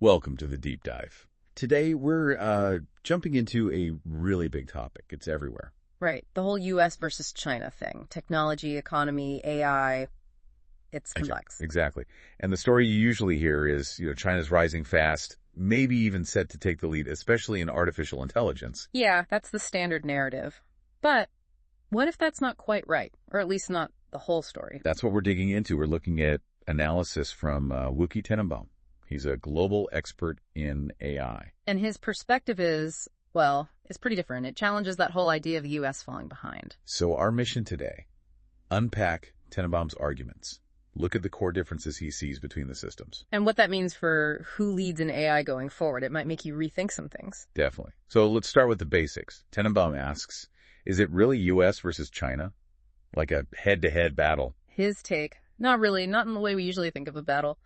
Welcome to the Deep Dive. Today, we're jumping into a really big topic. It's everywhere. Right. The whole U.S. versus China thing. Technology, economy, AI. It's complex. Exactly. And the story you usually hear is, China's rising fast, maybe even set to take the lead, especially in artificial intelligence. Yeah, that's the standard narrative. But what if that's not quite right? Or at least not the whole story? That's what we're digging into. We're looking at analysis from Wookie Tenenbaum. He's a global expert in AI. And his perspective is, well, it's pretty different. It challenges that whole idea of the U.S. falling behind. So our mission today, unpack Tenenbaum's arguments. Look at the core differences he sees between the systems. And what that means for who leads in AI going forward. It might make you rethink some things. Definitely. So let's start with the basics. Tenenbaum asks, is it really U.S. versus China? Like a head-to-head battle? His take, not really, not in the way we usually think of a battle.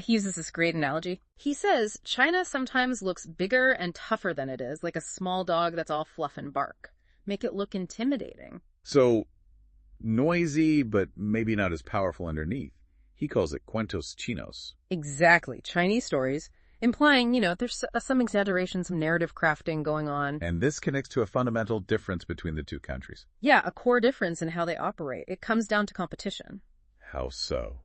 He uses this great analogy. He says China sometimes looks bigger and tougher than it is, like a small dog that's all fluff and bark. Make it look intimidating. So, noisy, but maybe not as powerful underneath. He calls it cuentos chinos. Exactly. Chinese stories, implying, there's some exaggeration, some narrative crafting going on. And this connects to a fundamental difference between the two countries. Yeah, a core difference in how they operate. It comes down to competition. How so?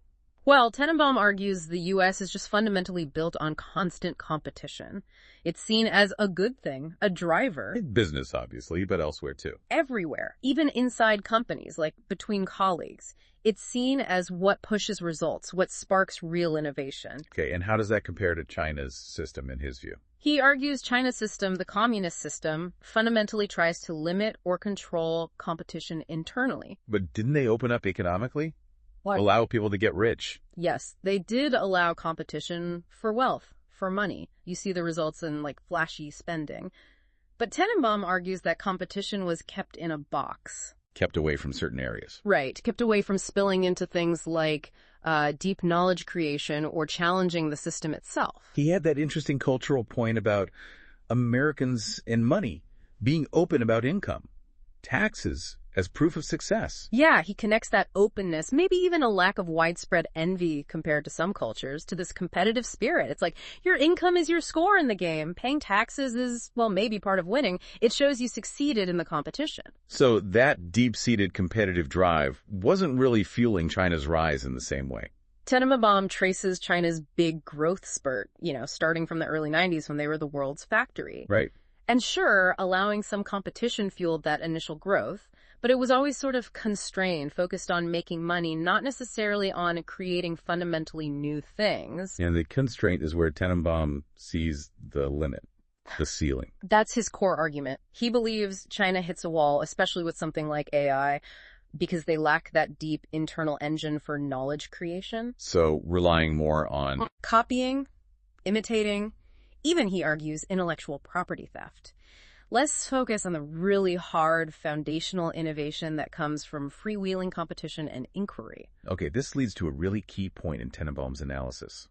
Well, Tenenbaum argues the U.S. is just fundamentally built on constant competition. It's seen as a good thing, a driver. In business, obviously, but elsewhere too. Everywhere, even inside companies, like between colleagues. It's seen as what pushes results, what sparks real innovation. Okay, and how does that compare to China's system in his view? He argues China's system, the communist system, fundamentally tries to limit or control competition internally. But didn't they open up economically? What? Allow people to get rich. Yes, they did allow competition for wealth, for money. You see the results in, flashy spending. But Tenenbaum argues that competition was kept in a box. Kept away from certain areas. Right, kept away from spilling into things like deep knowledge creation or challenging the system itself. He had that interesting cultural point about Americans and money being open about income, taxes as proof of success. Yeah, he connects that openness, maybe even a lack of widespread envy compared to some cultures, to this competitive spirit. It's like, your income is your score in the game. Paying taxes is, maybe part of winning. It shows you succeeded in the competition. So that deep-seated competitive drive wasn't really fueling China's rise in the same way. Tenenbaum traces China's big growth spurt, starting from the early 90s when they were the world's factory. Right. And sure, allowing some competition fueled that initial growth, but it was always sort of constrained, focused on making money, not necessarily on creating fundamentally new things. And the constraint is where Tenenbaum sees the limit, the ceiling. That's his core argument. He believes China hits a wall, especially with something like AI, because they lack that deep internal engine for knowledge creation. So relying more on copying, imitating, even, he argues, intellectual property theft. Less focus on the really hard foundational innovation that comes from freewheeling competition and inquiry. Okay, this leads to a really key point in Tenenbaum's analysis.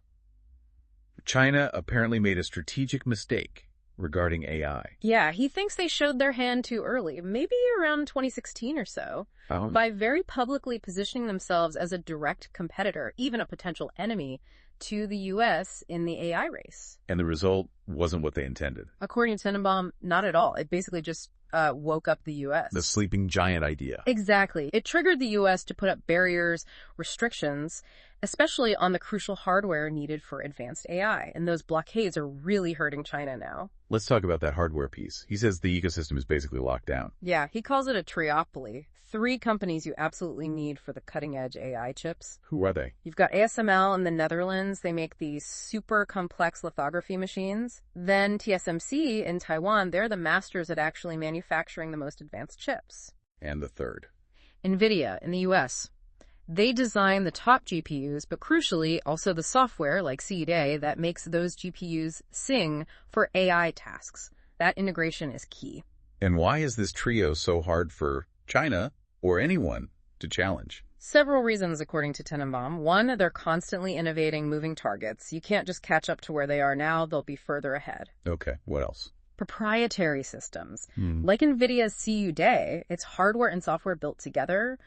China apparently made a strategic mistake regarding AI. Yeah, he thinks they showed their hand too early, maybe around 2016 or so, by very publicly positioning themselves as a direct competitor, even a potential enemy, to the U.S. in the AI race. And the result wasn't what they intended. According to Tenenbaum, not at all. It basically just woke up the U.S. The sleeping giant idea. Exactly. It triggered the U.S. to put up barriers, restrictions, especially on the crucial hardware needed for advanced AI. And those blockades are really hurting China now. Let's talk about that hardware piece. He says the ecosystem is basically locked down. Yeah, he calls it a triopoly. 3 companies you absolutely need for the cutting-edge AI chips. Who are they? You've got ASML in the Netherlands. They make these super complex lithography machines. Then TSMC in Taiwan, they're the masters at actually manufacturing the most advanced chips. And the third? NVIDIA in the US. They design the top GPUs, but crucially, also the software, like CDA, that makes those GPUs sing for AI tasks. That integration is key. And why is this trio so hard for China or anyone to challenge? Several reasons, according to Tenenbaum. One, they're constantly innovating moving targets. You can't just catch up to where they are now. They'll be further ahead. Okay, what else? Proprietary systems. Like NVIDIA's CUDA, it's hardware and software built together,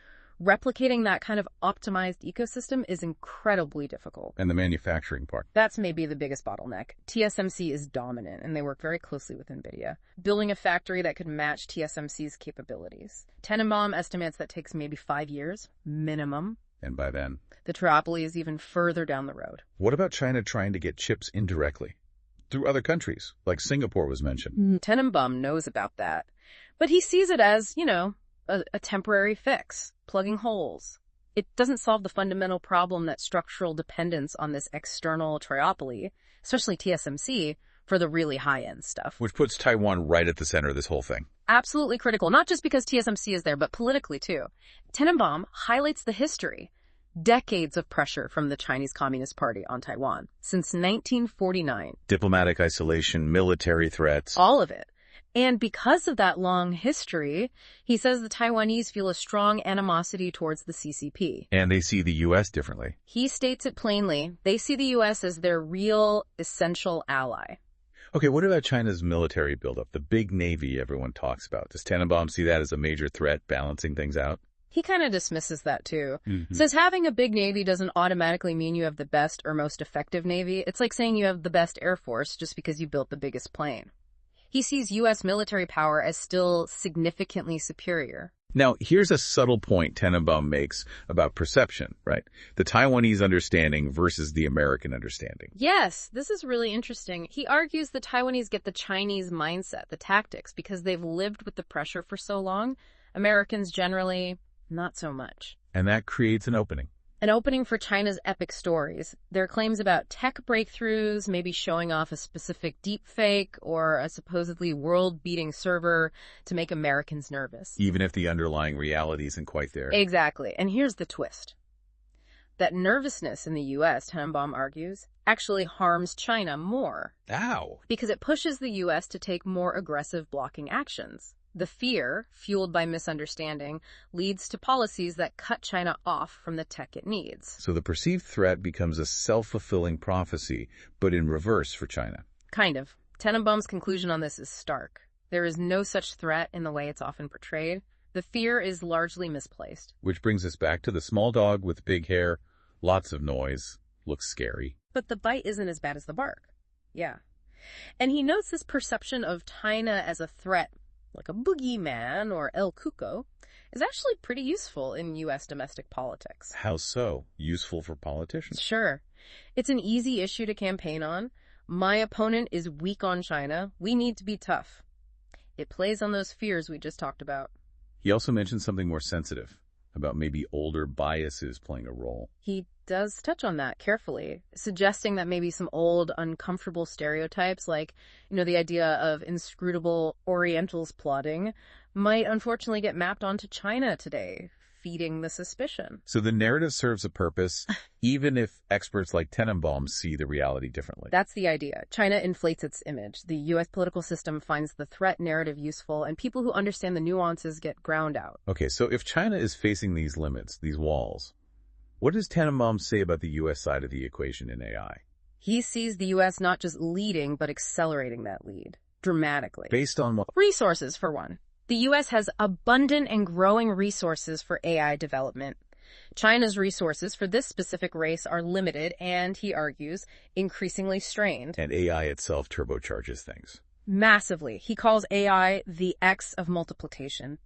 Replicating that kind of optimized ecosystem is incredibly difficult. And the manufacturing part. That's maybe the biggest bottleneck. TSMC is dominant, and they work very closely with NVIDIA, building a factory that could match TSMC's capabilities. Tenenbaum estimates that takes maybe 5 years, minimum. And by then? The triopoly is even further down the road. What about China trying to get chips indirectly? Through other countries, like Singapore was mentioned. Tenenbaum knows about that. But he sees it as, a temporary fix, plugging holes. It doesn't solve the fundamental problem that structural dependence on this external triopoly, especially TSMC, for the really high-end stuff. Which puts Taiwan right at the center of this whole thing. Absolutely critical, not just because TSMC is there, but politically too. Tenenbaum highlights the history. Decades of pressure from the Chinese Communist Party on Taiwan since 1949. Diplomatic isolation, military threats. All of it. And because of that long history, he says the Taiwanese feel a strong animosity towards the CCP. And they see the U.S. differently. He states it plainly. They see the U.S. as their real, essential ally. Okay, what about China's military buildup, the big navy everyone talks about? Does Tenenbaum see that as a major threat, balancing things out? He kind of dismisses that, too. Says having a big navy doesn't automatically mean you have the best or most effective navy. It's like saying you have the best Air Force just because you built the biggest plane. He sees U.S. military power as still significantly superior. Now, here's a subtle point Tenenbaum makes about perception, right? The Taiwanese understanding versus the American understanding. Yes, this is really interesting. He argues the Taiwanese get the Chinese mindset, the tactics, because they've lived with the pressure for so long. Americans generally, not so much. And that creates an opening. An opening for China's epic stories. Their claims about tech breakthroughs, maybe showing off a specific deepfake or a supposedly world-beating server to make Americans nervous. Even if the underlying reality isn't quite there. Exactly. And here's the twist. That nervousness in the U.S., Tenenbaum argues, actually harms China more. Ow! Because it pushes the U.S. to take more aggressive blocking actions. The fear, fueled by misunderstanding, leads to policies that cut China off from the tech it needs. So the perceived threat becomes a self-fulfilling prophecy, but in reverse for China. Kind of. Tenenbaum's conclusion on this is stark. There is no such threat in the way it's often portrayed. The fear is largely misplaced. Which brings us back to the small dog with big hair, lots of noise, looks scary. But the bite isn't as bad as the bark. Yeah. And he notes this perception of China as a threat, like a boogeyman or El Cuco, is actually pretty useful in U.S. domestic politics. How so? Useful for politicians? Sure. It's an easy issue to campaign on. My opponent is weak on China. We need to be tough. It plays on those fears we just talked about. He also mentioned something more sensitive, about maybe older biases playing a role. He does touch on that carefully, suggesting that maybe some old, uncomfortable stereotypes, like, the idea of inscrutable Orientals plotting, might unfortunately get mapped onto China today, feeding the suspicion. So the narrative serves a purpose, even if experts like Tenenbaum see the reality differently. That's the idea. China inflates its image. The U.S. political system finds the threat narrative useful, and people who understand the nuances get ground out. Okay, so if China is facing these limits, these walls, what does Tenenbaum say about the U.S. side of the equation in AI? He sees the U.S. not just leading, but accelerating that lead, dramatically. Based on what? Resources, for one. The U.S. has abundant and growing resources for AI development. China's resources for this specific race are limited and, he argues, increasingly strained. And AI itself turbocharges things. Massively. He calls AI the X of multiplication.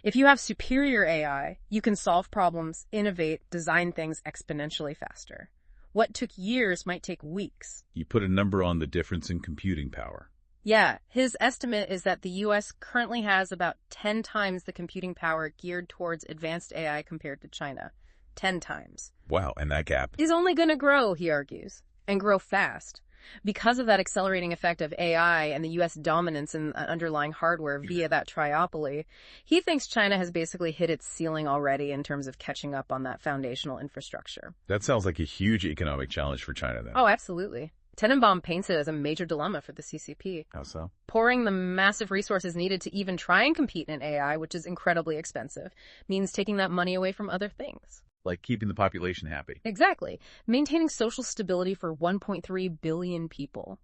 If you have superior AI, you can solve problems, innovate, design things exponentially faster. What took years might take weeks. You put a number on the difference in computing power. Yeah, his estimate is that the U.S. currently has about 10 times the computing power geared towards advanced AI compared to China. 10 times. Wow, and that gap is only going to grow, he argues, and grow fast. Because of that accelerating effect of AI and the U.S. dominance in underlying hardware via that triopoly, he thinks China has basically hit its ceiling already in terms of catching up on that foundational infrastructure. That sounds like a huge economic challenge for China then. Oh, absolutely. Tenenbaum paints it as a major dilemma for the CCP. How so? Pouring the massive resources needed to even try and compete in AI, which is incredibly expensive, means taking that money away from other things. Like keeping the population happy. Exactly. Maintaining social stability for 1.3 billion people.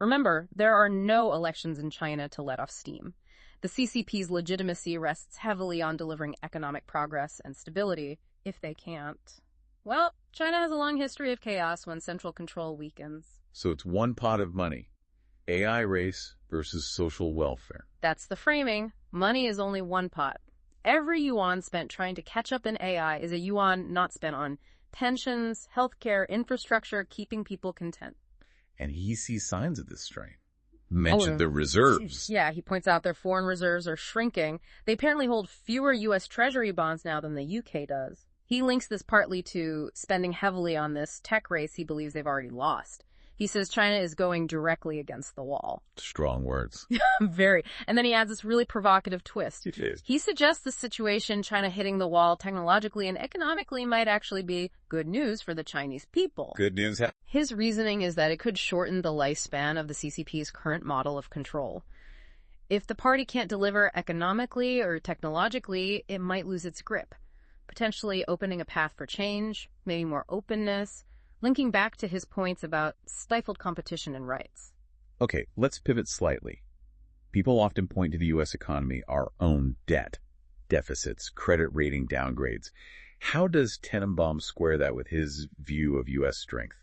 Remember, there are no elections in China to let off steam. The CCP's legitimacy rests heavily on delivering economic progress and stability. If they can't, well, China has a long history of chaos when central control weakens. So it's one pot of money. AI race versus social welfare. That's the framing. Money is only one pot. Every yuan spent trying to catch up in AI is a yuan not spent on pensions, healthcare, infrastructure, keeping people content. And he sees signs of this strain. Mentioned the reserves. Yeah, he points out their foreign reserves are shrinking. They apparently hold fewer U.S. Treasury bonds now than the U.K. does. He links this partly to spending heavily on this tech race he believes they've already lost. He says China is going directly against the wall. Strong words. Very. And then he adds this really provocative twist. It is. He suggests the situation, China hitting the wall technologically and economically, might actually be good news for the Chinese people. Good news. His reasoning is that it could shorten the lifespan of the CCP's current model of control. If the party can't deliver economically or technologically, it might lose its grip, potentially opening a path for change, maybe more openness, linking back to his points about stifled competition and rights. Okay, let's pivot slightly. People often point to the U.S. economy, our own debt, deficits, credit rating downgrades. How does Tenenbaum square that with his view of U.S. strength?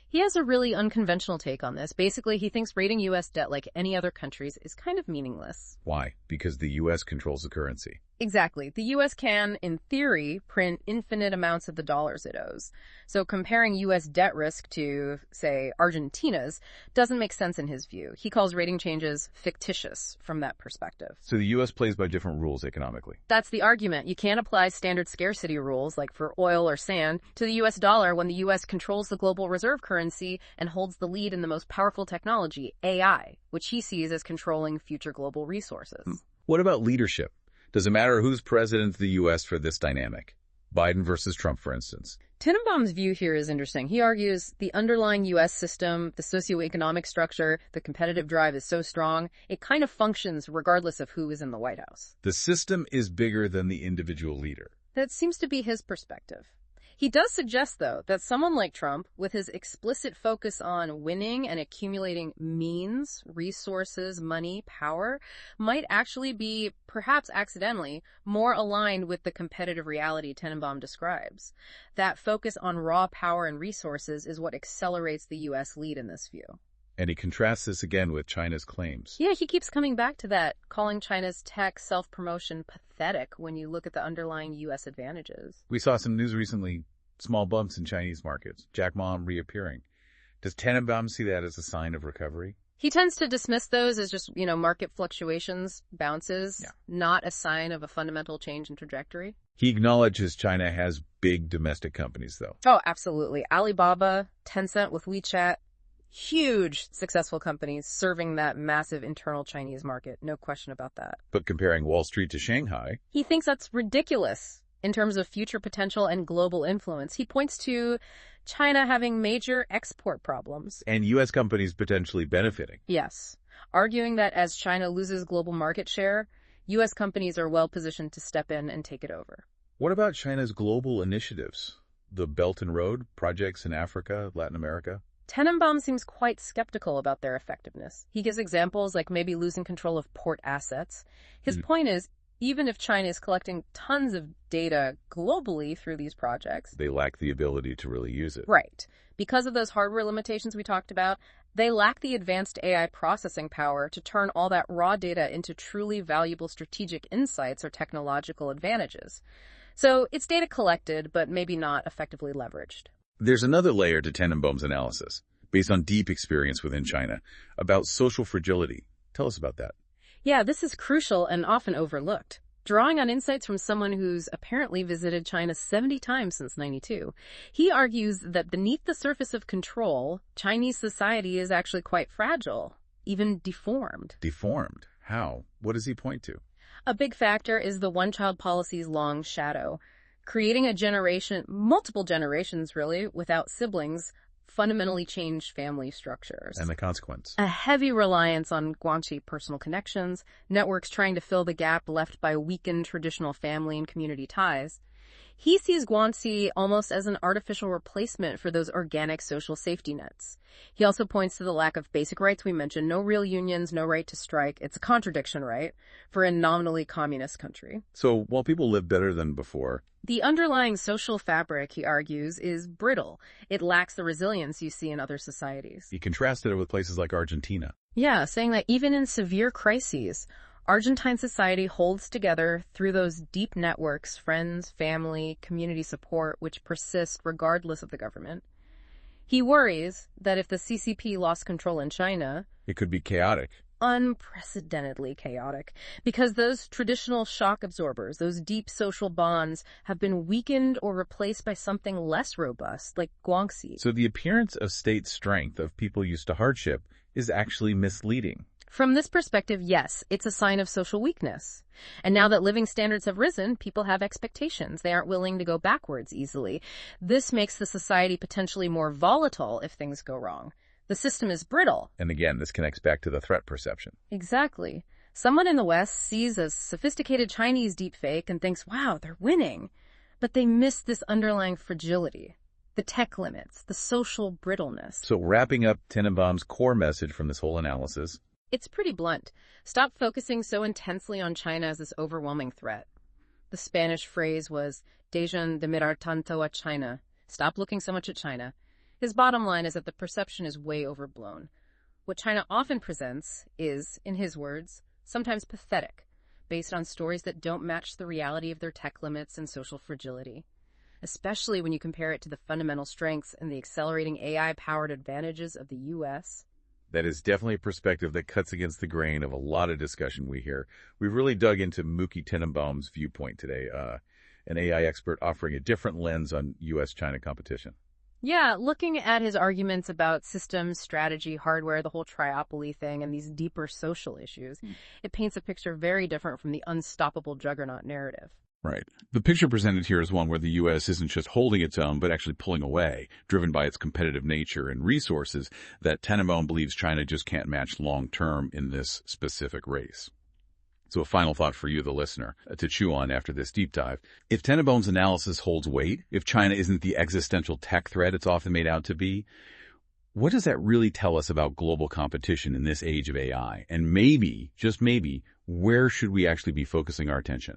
He has a really unconventional take on this. Basically, he thinks rating U.S. debt like any other country's is kind of meaningless. Why? Because the U.S. controls the currency. Exactly. The U.S. can, in theory, print infinite amounts of the dollars it owes. So comparing U.S. debt risk to, say, Argentina's doesn't make sense in his view. He calls rating changes fictitious from that perspective. So the U.S. plays by different rules economically. That's the argument. You can't apply standard scarcity rules, like for oil or sand, to the U.S. dollar when the U.S. controls the global reserve currency and holds the lead in the most powerful technology, AI, which he sees as controlling future global resources. What about leadership? Does it matter who's president of the U.S. for this dynamic? Biden versus Trump, for instance. Tenenbaum's view here is interesting. He argues the underlying U.S. system, the socioeconomic structure, the competitive drive is so strong, it kind of functions regardless of who is in the White House. The system is bigger than the individual leader. That seems to be his perspective. He does suggest, though, that someone like Trump, with his explicit focus on winning and accumulating means, resources, money, power, might actually be, perhaps accidentally, more aligned with the competitive reality Tenenbaum describes. That focus on raw power and resources is what accelerates the U.S. lead in this view. And he contrasts this again with China's claims. Yeah, he keeps coming back to that, calling China's tech self-promotion pathetic when you look at the underlying U.S. advantages. We saw some news recently, small bumps in Chinese markets, Jack Ma reappearing. Does Tenenbaum see that as a sign of recovery? He tends to dismiss those as just, market fluctuations, bounces, not a sign of a fundamental change in trajectory. He acknowledges China has big domestic companies, though. Oh, absolutely. Alibaba, Tencent with WeChat, huge successful companies serving that massive internal Chinese market. No question about that. But comparing Wall Street to Shanghai, he thinks that's ridiculous in terms of future potential and global influence. He points to China having major export problems. And U.S. companies potentially benefiting. Yes, arguing that as China loses global market share, U.S. companies are well positioned to step in and take it over. What about China's global initiatives? The Belt and Road projects in Africa, Latin America? Tenenbaum seems quite skeptical about their effectiveness. He gives examples like maybe losing control of port assets. His point is, even if China is collecting tons of data globally through these projects, they lack the ability to really use it. Right. Because of those hardware limitations we talked about, they lack the advanced AI processing power to turn all that raw data into truly valuable strategic insights or technological advantages. So it's data collected, but maybe not effectively leveraged. There's another layer to Tenenbaum's analysis, based on deep experience within China, about social fragility. Tell us about that. Yeah, this is crucial and often overlooked. Drawing on insights from someone who's apparently visited China 70 times since '92, he argues that beneath the surface of control, Chinese society is actually quite fragile, even deformed. Deformed? How? What does he point to? A big factor is the one-child policy's long shadow. Creating a generation, multiple generations really, without siblings, fundamentally changed family structures. And the consequence? A heavy reliance on Guanxi personal connections, networks trying to fill the gap left by weakened traditional family and community ties. He sees Guanxi almost as an artificial replacement for those organic social safety nets. He also points to the lack of basic rights we mentioned: no real unions, no right to strike. It's a contradiction, right, for a nominally communist country. So while people live better than before, The underlying social fabric, he argues, is brittle. It lacks the resilience you see in other societies. he contrasted it with places like Argentina. Yeah, saying that even in severe crises, Argentine society holds together through those deep networks: friends, family, community support, which persist regardless of the government. He worries that if the CCP lost control in China, It could be chaotic. unprecedentedly chaotic, because those traditional shock absorbers, those deep social bonds, have been weakened or replaced by something less robust, like Guangxi. So the appearance of state strength of people used to hardship is actually misleading. From this perspective, yes, it's a sign of social weakness. And now that living standards have risen, people have expectations. They aren't willing to go backwards easily. This makes the society potentially more volatile if things go wrong. The system is brittle. And again, this connects back to the threat perception. Exactly. Someone in the West sees a sophisticated Chinese deepfake and thinks, wow, they're winning. But they miss this underlying fragility, the tech limits, the social brittleness. So wrapping up Tenenbaum's core message from this whole analysis, It's pretty blunt. Stop focusing so intensely on China as this overwhelming threat. The Spanish phrase was, dejen de mirar tanto a China. Stop looking so much at China. His bottom line is that the perception is way overblown. What China often presents is, in his words, sometimes pathetic, based on stories that don't match the reality of their tech limits and social fragility, especially when you compare it to the fundamental strengths and the accelerating AI-powered advantages of the U.S. that is definitely a perspective that cuts against the grain of a lot of discussion we hear. We've really dug into Mookie Tenenbaum's viewpoint today, an AI expert offering a different lens on U.S.-China competition. Yeah, looking at his arguments about systems, strategy, hardware, the whole triopoly thing, and these deeper social issues, it paints a picture very different from the unstoppable juggernaut narrative. Right. The picture presented here is one where the U.S. isn't just holding its own, but actually pulling away, driven by its competitive nature and resources that Tenenbaum believes China just can't match long-term in this specific race. So a final thought for you, the listener, to chew on after this deep dive. If Tenenbaum's analysis holds weight, if China isn't the existential tech threat it's often made out to be, what does that really tell us about global competition in this age of AI? And maybe, just maybe, where should we actually be focusing our attention?